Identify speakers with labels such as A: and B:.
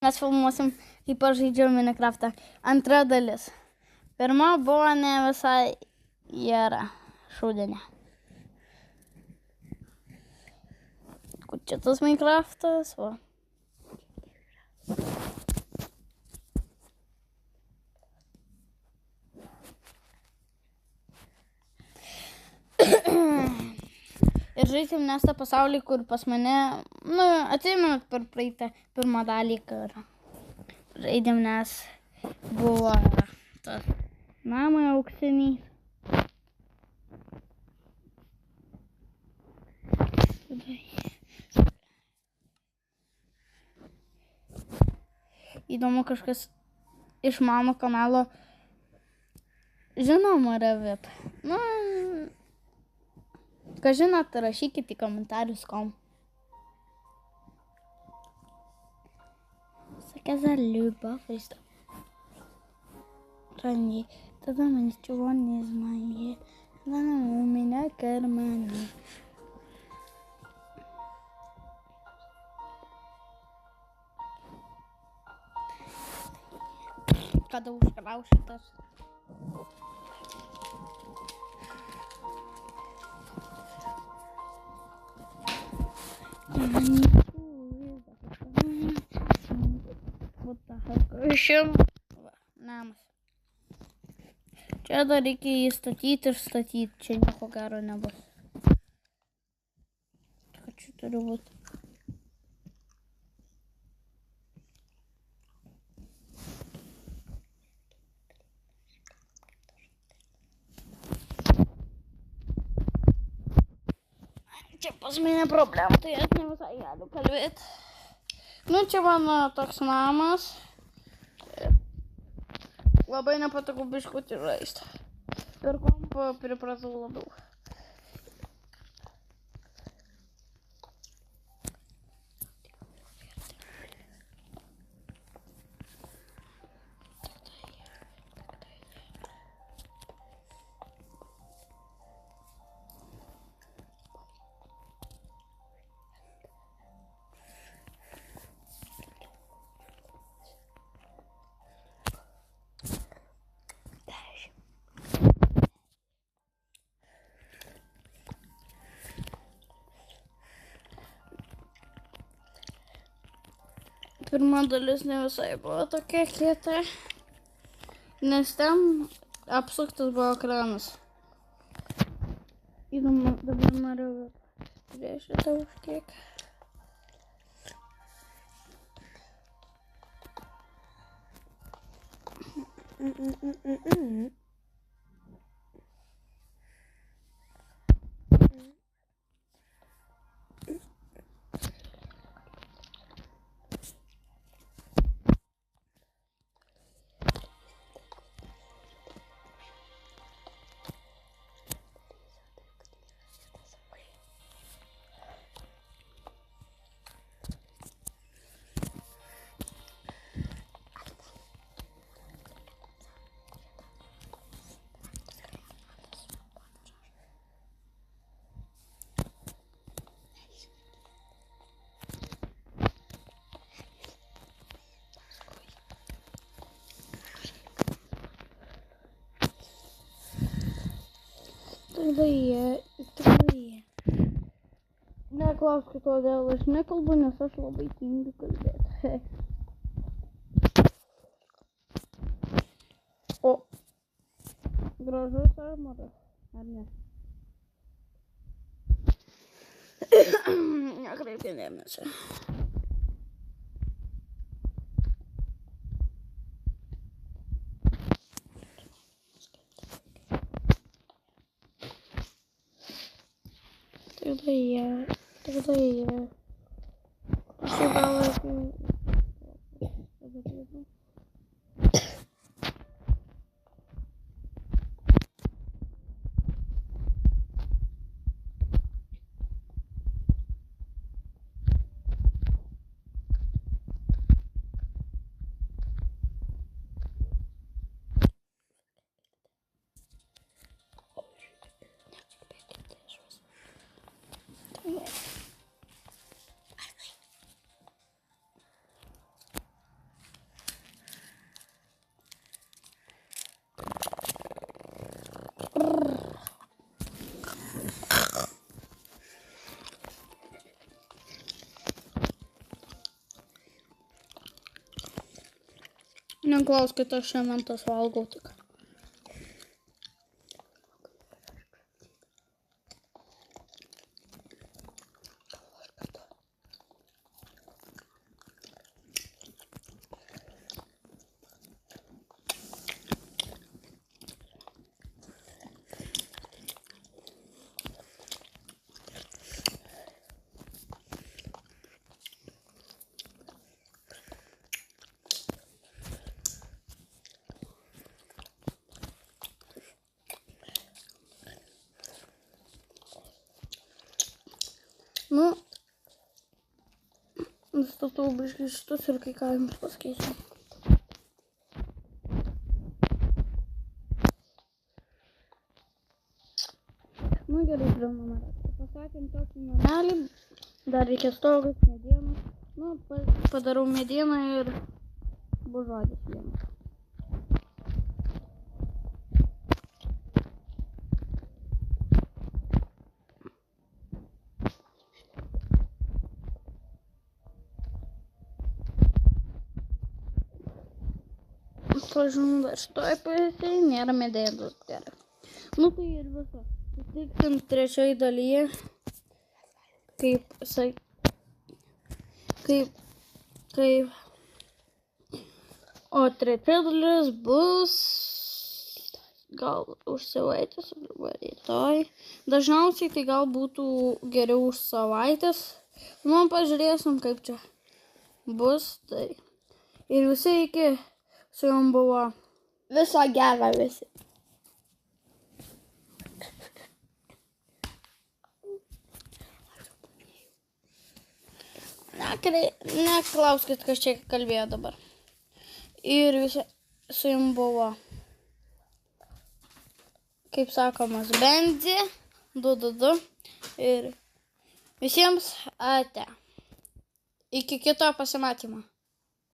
A: Mes filmuosim, kaip aš žaidžiau Minecraftą. Antra dalis. Pirma buvo ne visai gera šūdienė. Kur čia tas Minecraftas, va. Ir žaisim Nestą pasaulį, kur pas mane, atsimenat per praeitą pirmą dalį, kur žaidėm, nes buvo tas namai auksiniai. Įdomu, kažkas iš mano kanalo žinoma yra VIP. Ką žinot, rašykit į komentarius kom. Sakė za любовь, ранее, тогда мы ничего не знали, у меня карманы. Kada užkraušytas. Namas. Čia dar reikia įstatyti ir statyti. Čia nieko gero nebus. Čia turi būti. Čia pas mane problema, tai aš ne visai galiu kalbėti. Čia mano toks namas. Labai nepatogu biškutį žaisti. Per kompą pripratau labiau. Pirma dalis ne visai buvo tokia kieta, nes ten apsuktas buvo ekranas. Įdomu, dabar noriu prieš šitą už kiek. Tikrai. Neklauskit, kodėl aš nekalbu, nes aš labai tingiu kalbėti. O, gražus armoras, ar ne? Nekreipkite dėmesio. Тогда я. Neklauskit, aš šiandien mentos valgau tik. Nu, nustatau biškai šitus ir kai ką jums paskeisiu. Nu, gerai, žinoma. Pasakėm tokį namelį, dar reikia stogas, medienos. Nu, padarau medieną ir bus žodis vienas. Pažinau, dar šitoj pusėj nėra medienos gerai. Nu, tai ir viso. Sutiksim trečioj dalyje, o trečia dalis bus gal už savaitės arba rytoj. Dažniausiai tai gal būtų geriau už savaitės. Nu, pažiūrėsim, kaip čia bus. Tai. Ir visi iki su jom buvo
B: Viso gero visi.
A: Neklauskit, kas čia kalbėjo dabar. Ir visi su jom buvo, kaip sakomas, Benzi, 222. Ir visiems ate. Iki kito pasimatymo.